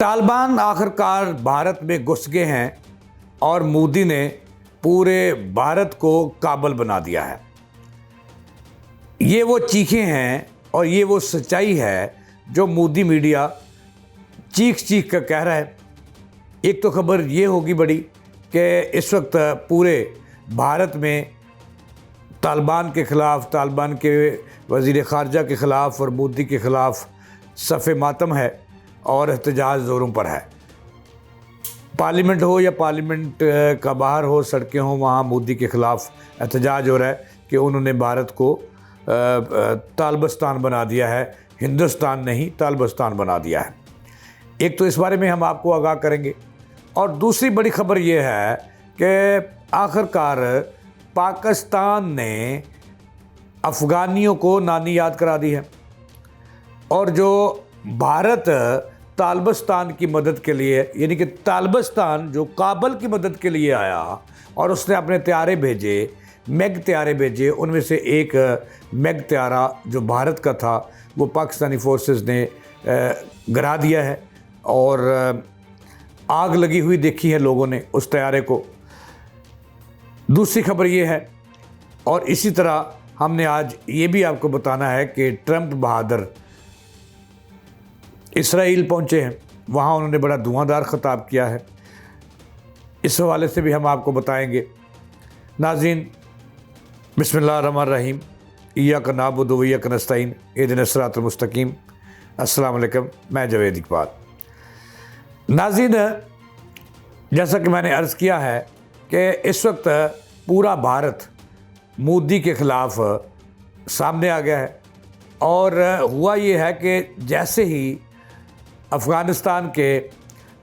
तालिबान आखिरकार भारत में घुस गए हैं और मोदी ने पूरे भारत को काबल बना दिया है। ये वो चीखें हैं और ये वो सच्चाई है जो मोदी मीडिया चीख चीख कर कह रहा है। एक तो खबर ये होगी बड़ी कि इस वक्त पूरे भारत में तालिबान के ख़िलाफ़, तालिबान के वज़ीर ख़ारजा के ख़िलाफ़ और मोदी के ख़िलाफ़ सफ़े मातम है और एहतजाज ज़ोरों पर है। पार्लियामेंट हो या पार्लियामेंट का बाहर हो, सड़कें हों, वहाँ मोदी के ख़िलाफ़ एहतजाज हो रहा है कि उन्होंने भारत को तालिबान बना दिया है, हिंदुस्तान नहीं तालिबान बना दिया है। एक तो इस बारे में हम आपको आगाह करेंगे और दूसरी बड़ी खबर ये है कि आखिरकार पाकिस्तान ने अफ़गानियों को नानी याद करा दी है और जो भारत तालिबान की मदद के लिए, यानी कि तालिबान जो काबल की मदद के लिए आया और उसने अपने त्यारे भेजे, मैग त्यारे भेजे, उनमें से एक मैग त्यारा जो भारत का था वो पाकिस्तानी फोर्सेस ने गिरा दिया है और आग लगी हुई देखी है लोगों ने उस त्यारे को। दूसरी खबर ये है और इसी तरह हमने आज ये भी आपको बताना है कि ट्रंप बहादुर इसराइल पहुँचे हैं, वहाँ उन्होंने बड़ा धुआंधार ख़िताब किया है। इस हवाले से भी हम आपको बताएंगे। नाज़रीन, बिस्मिल्लाहिर्रहमानिर्रहीम, इय्याका नअबुदु व इय्याका नस्तईन, इहदिना सिरातल मुस्तकीम। अस्सलाम वालेकुम, मैं जावेद इकबाल। नाज़रीन, जैसा कि मैंने अर्ज़ किया है कि इस वक्त पूरा भारत मोदी के ख़िलाफ़ सामने आ गया है और हुआ ये है कि जैसे ही अफ़गानिस्तान के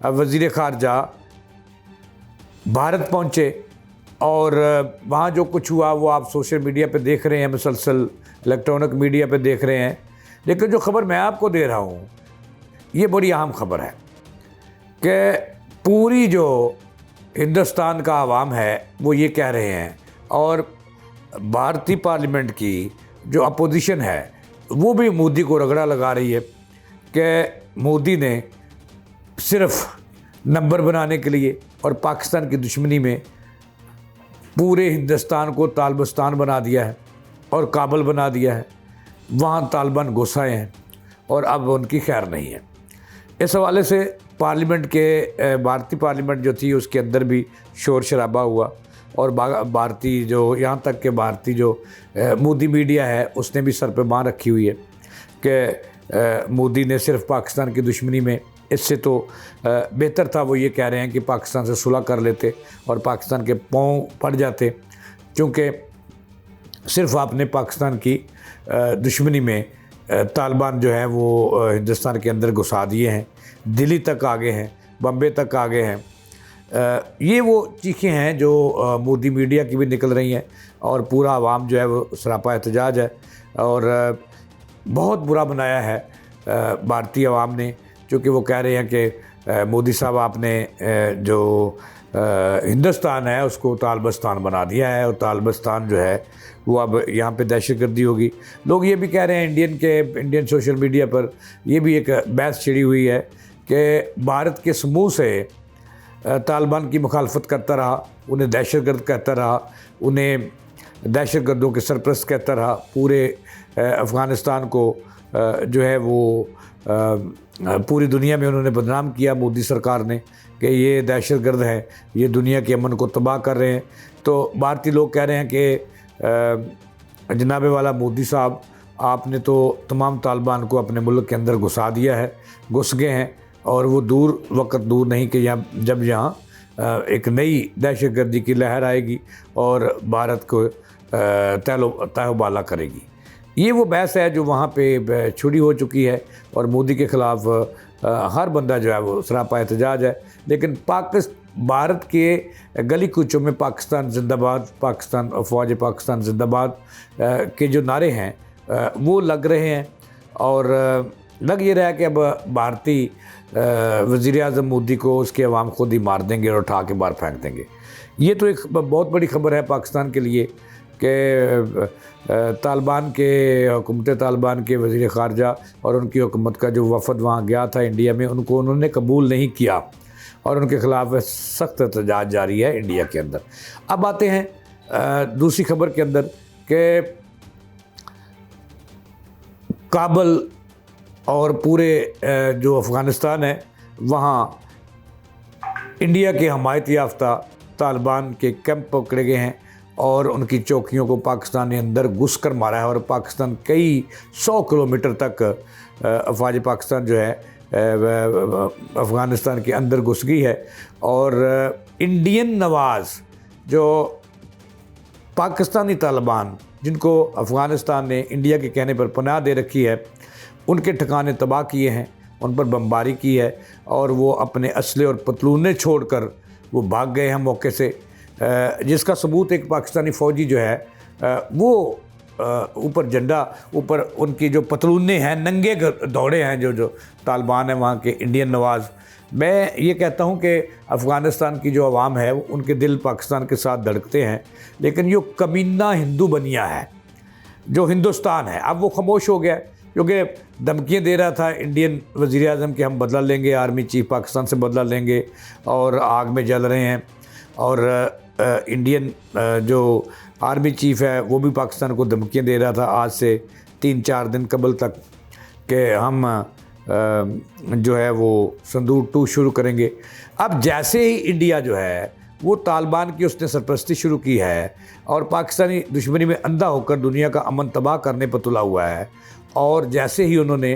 वज़ीर ख़ारजा भारत पहुँचे और वहाँ जो कुछ हुआ वो आप सोशल मीडिया पे देख रहे हैं, मुसलसल इलेक्ट्रॉनिक मीडिया पे देख रहे हैं। लेकिन जो ख़बर मैं आपको दे रहा हूँ ये बड़ी अहम ख़बर है कि पूरी जो हिंदुस्तान का आवाम है वो ये कह रहे हैं और भारतीय पार्लियामेंट की जो अपोजिशन है वो भी मोदी को रगड़ा लगा रही है कि मोदी ने सिर्फ नंबर बनाने के लिए और पाकिस्तान की दुश्मनी में पूरे हिंदुस्तान को तालिबान बना दिया है और काबल बना दिया है। वहाँ तालिबान घुस आए हैं और अब उनकी खैर नहीं है। इस हवाले से पार्लियामेंट के भारतीय पार्लियामेंट जो थी उसके अंदर भी शोर शराबा हुआ और भारतीय जो यहाँ तक के भारतीय जो मोदी मीडिया है उसने भी सर पे बाँ रखी हुई है कि मोदी ने सिर्फ पाकिस्तान की दुश्मनी में, इससे तो बेहतर था वो ये कह रहे हैं कि पाकिस्तान से सुलह कर लेते और पाकिस्तान के पाँव पड़ जाते, क्योंकि सिर्फ आपने पाकिस्तान की दुश्मनी में तालिबान जो है वो हिंदुस्तान के अंदर घुसा दिए हैं, दिल्ली तक आ गए हैं, बम्बे तक आ गए हैं। ये वो चीखें हैं जो मोदी मीडिया की भी निकल रही हैं और पूरा आवाम जो है वो सरापा एहतजाज है और बहुत बुरा बनाया है भारतीय आवाम ने, क्योंकि वो कह रहे हैं कि मोदी साहब आपने जो हिंदुस्तान है उसको तालिबान बना दिया है और तालिबान जो है वो अब यहाँ पे दहशतगर्दी होगी। लोग ये भी कह रहे हैं, इंडियन सोशल मीडिया पर ये भी एक बहस छिड़ी हुई है कि भारत के समूह से तालिबान की मुखालफत करता रहा, उन्हें दहशतगर्द कहता रहा, उन्हें दहशतगर्दों के सरपरस्त कहता रहा, पूरे अफ़गानिस्तान को जो है वो पूरी दुनिया में उन्होंने बदनाम किया मोदी सरकार ने कि ये दहशतगर्द हैं, ये दुनिया के अमन को तबाह कर रहे हैं। तो भारतीय लोग कह रहे हैं कि जनाबे वाला मोदी साहब, आपने तो तमाम तालिबान को अपने मुल्क के अंदर घुसा दिया है, घुस गए हैं और वो वक्त दूर नहीं कि जब यहाँ एक नई दहशतगर्दी की लहर आएगी और भारत को तहबाला करेगी। ये वो बहस है जो वहाँ पे छुड़ी हो चुकी है और मोदी के ख़िलाफ़ हर बंदा जो है वो सरापा एहतजाज है। लेकिन भारत के गली कूचों में पाकिस्तान जिंदाबाद, पाकिस्तान फ़ौज पाकिस्तान जिंदाबाद के जो नारे हैं वो लग रहे हैं और लग ये रहा है कि अब भारतीय वज़ीर आज़म मोदी को उसके अवाम खुद ही मार देंगे और उठा के बाहर फेंक देंगे। ये तो एक बहुत बड़ी खबर है पाकिस्तान के लिए कि तालिबान के हुकूमत तालिबान के वज़ीर ख़ारजा और उनकी हुकूमत का जो वफ़द वहाँ गया था इंडिया में, उनको उन्होंने कबूल नहीं किया और उनके ख़िलाफ़ सख्त एहतजाज जारी है इंडिया के अंदर। अब आते हैं दूसरी खबर के अंदर कि काबुल और पूरे जो अफ़गानिस्तान है वहाँ इंडिया के हमायत याफ्ता तालिबान के कैंप पकड़े गए हैं और उनकी चौकियों को पाकिस्तान ने अंदर घुस कर मारा है और पाकिस्तान कई 100 किलोमीटर तक अफवाज पाकिस्तान जो है अफ़गानिस्तान के अंदर घुस गई है। और इंडियन नवाज़ जो पाकिस्तानी तालिबान जिनको अफ़गानिस्तान ने इंडिया के कहने पर पनाह दे रखी है, उनके ठिकाने तबाह किए हैं, उन पर बमबारी की है और वो अपने असले और पतलूने छोड़कर वो भाग गए हैं मौके से, जिसका सबूत एक पाकिस्तानी फ़ौजी जो है वो ऊपर झंडा, ऊपर उनकी जो पतलूने हैं नंगे दौड़े हैं जो तालिबान है वहाँ के इंडियन नवाज़। मैं ये कहता हूँ कि अफ़गानिस्तान की जो आवाम है उनके दिल पाकिस्तान के साथ धड़कते हैं, लेकिन जो कमीना हिंदू बनिया है जो हिंदुस्तान है, अब वो खामोश हो गया क्योंकि धमकियाँ दे रहा था इंडियन वज़ीर आज़म कि हम बदला लेंगे, आर्मी चीफ पाकिस्तान से बदला लेंगे और आग में जल रहे हैं। और इंडियन जो आर्मी चीफ है वो भी पाकिस्तान को धमकियाँ दे रहा था आज से 3-4 दिन कबल तक कि हम जो है वो संदूर 2 शुरू करेंगे। अब जैसे ही इंडिया जो है वो तालिबान की उसने सरपरस्ती शुरू की है और पाकिस्तानी दुश्मनी में अंधा होकर दुनिया का अमन तबाह करने पर तुला हुआ है, और जैसे ही उन्होंने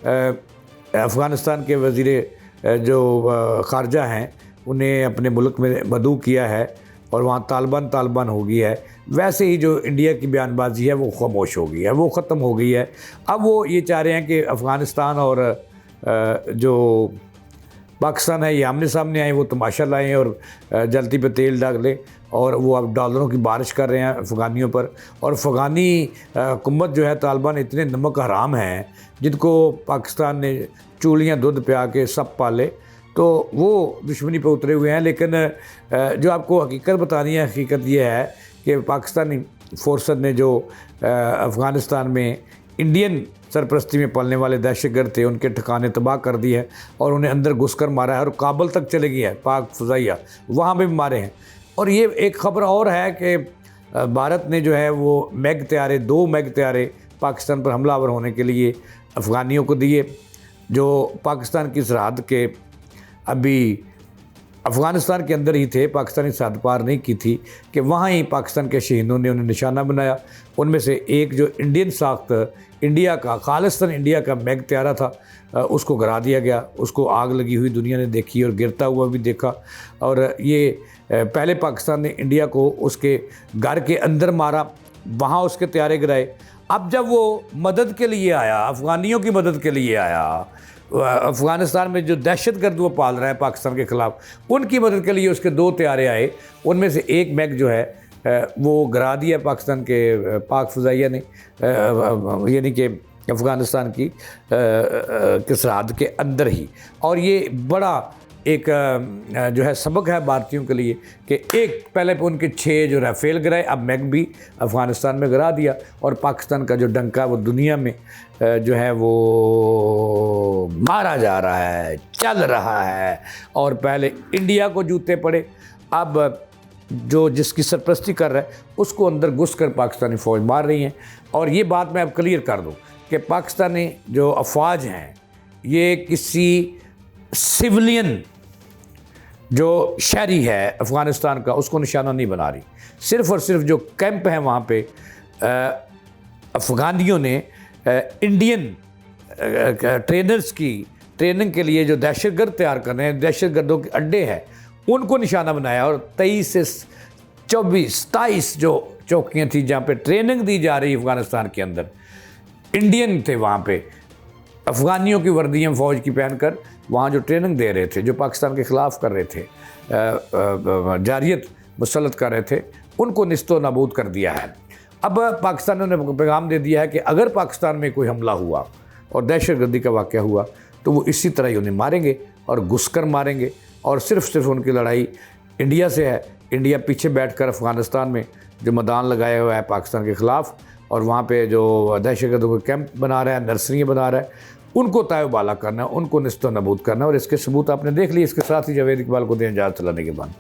अफ़गानिस्तान के वज़ीर जो ख़ारजा हैं उन्हें अपने मुल्क में मदऊ किया है और वहाँ तालिबान हो गई है, वैसे ही जो इंडिया की बयानबाजी है वो खामोश हो गई है, वो ख़त्म हो गई है। अब वो ये चाह रहे हैं कि अफ़गानिस्तान और जो पाकिस्तान है ये आमने सामने आए, वो तमाशा लाएँ और जलती पे तेल डालें, और वो अब डॉलरों की बारिश कर रहे हैं अफ़गानियों पर। और अफ़गानी हुकूमत जो है तालिबान इतने नमक हराम हैं जिनको पाकिस्तान ने चूलियाँ दूध पिया के सब पाले, तो वो दुश्मनी पर उतरे हुए हैं। लेकिन जो आपको हकीकत बतानी है, हकीकत ये है कि पाकिस्तानी फोर्सेस ने जो अफ़गानिस्तान में इंडियन सरपरस्ती में पलने वाले दहशतगर्द थे उनके ठिकाने तबाह कर दिए हैं और उन्हें अंदर घुसकर मारा है और काबुल तक चले गई है पाक फ़ज़ाइया, वहाँ भी मारे हैं। और ये एक ख़बर और है कि भारत ने जो है वो मैग तैयारे 2 मैग तैयारे पाकिस्तान पर हमलावर होने के लिए अफ़गानियों को दिए, जो पाकिस्तान की सरहद के अभी अफ़गानिस्तान के अंदर ही थे, पाकिस्तानी सरहद पार नहीं की थी, कि वहाँ ही पाकिस्तान के शहीदों ने उन्हें निशाना बनाया। उनमें से एक जो इंडियन साख्त इंडिया का खालिस्तान इंडिया का मैग तैयारा था उसको गिरा दिया गया, उसको आग लगी हुई दुनिया ने देखी और गिरता हुआ भी देखा। और ये पहले पाकिस्तान ने इंडिया को उसके घर के अंदर मारा, वहाँ उसके तैयारे गिराए। अब जब वो मदद के लिए आया, अफ़गानियों की मदद के लिए आया, अफ़गानिस्तान में जो दहशतगर्द वो पाल रहा है पाकिस्तान के ख़िलाफ़, उनकी मदद के लिए उसके 2 तैयारे आए। उनमें से एक मैग जो है वो गिरा दिया पाकिस्तान के पाक फ़ज़ाइया ने, यानी कि अफ़गानिस्तान की सरहद के अंदर ही। और ये बड़ा एक जो है सबक है भारतीयों के लिए कि एक पहले पे उनके 6 जो राफेल गिराए, अब मैग भी अफ़गानिस्तान में गिरा दिया और पाकिस्तान का जो डंका वो दुनिया में जो है वो मारा जा रहा है, चल रहा है। और पहले इंडिया को जूते पड़े, अब जो जिसकी सरपरस्ती कर रहा है उसको अंदर घुस कर पाकिस्तानी फ़ौज मार रही हैं। और ये बात मैं अब क्लियर कर दूँ कि पाकिस्तानी जो अफवाज हैं ये किसी सिविलियन जो शहरी है अफ़गानिस्तान का उसको निशाना नहीं बना रही, सिर्फ़ और सिर्फ जो कैंप हैं वहाँ पे अफ़गानियों ने इंडियन ट्रेनर्स की ट्रेनिंग के लिए जो दहशतगर्द तैयार कर रहे हैं, दहशतगर्दों के अड्डे हैं, उनको निशाना बनाया। और 23 से 27 जो चौकियाँ थी जहाँ पे ट्रेनिंग दी जा रही अफ़गानिस्तान के अंदर, इंडियन थे वहाँ पे, अफ़गानियों की वर्दियाँ फ़ौज की पहनकर वहाँ जो ट्रेनिंग दे रहे थे, जो पाकिस्तान के ख़िलाफ़ कर रहे थे, जारियत मुसल्लत कर रहे थे, उनको निस्तो नाबूद कर दिया है। अब पाकिस्तान ने पैगाम दे दिया है कि अगर पाकिस्तान में कोई हमला हुआ और दहशतगर्दी का वाक़या हुआ तो वो इसी तरह ही उन्हें मारेंगे और घुसकर मारेंगे। और सिर्फ़ उनकी लड़ाई इंडिया से है इंडिया पीछे बैठकर अफ़गानिस्तान में जो मैदान लगाया हुआ है पाकिस्तान के ख़िलाफ़, और वहाँ पे जो दहशतगर्दों के कैंप बना रहा है, नर्सरियाँ बना रहा है, उनको तायबाला करना है, उनको निस्तो नबूद करना है। और इसके सबूत आपने देख लिए। इसके साथ ही जावेद इकबाल को दें इजाज़त चलाने के बाद।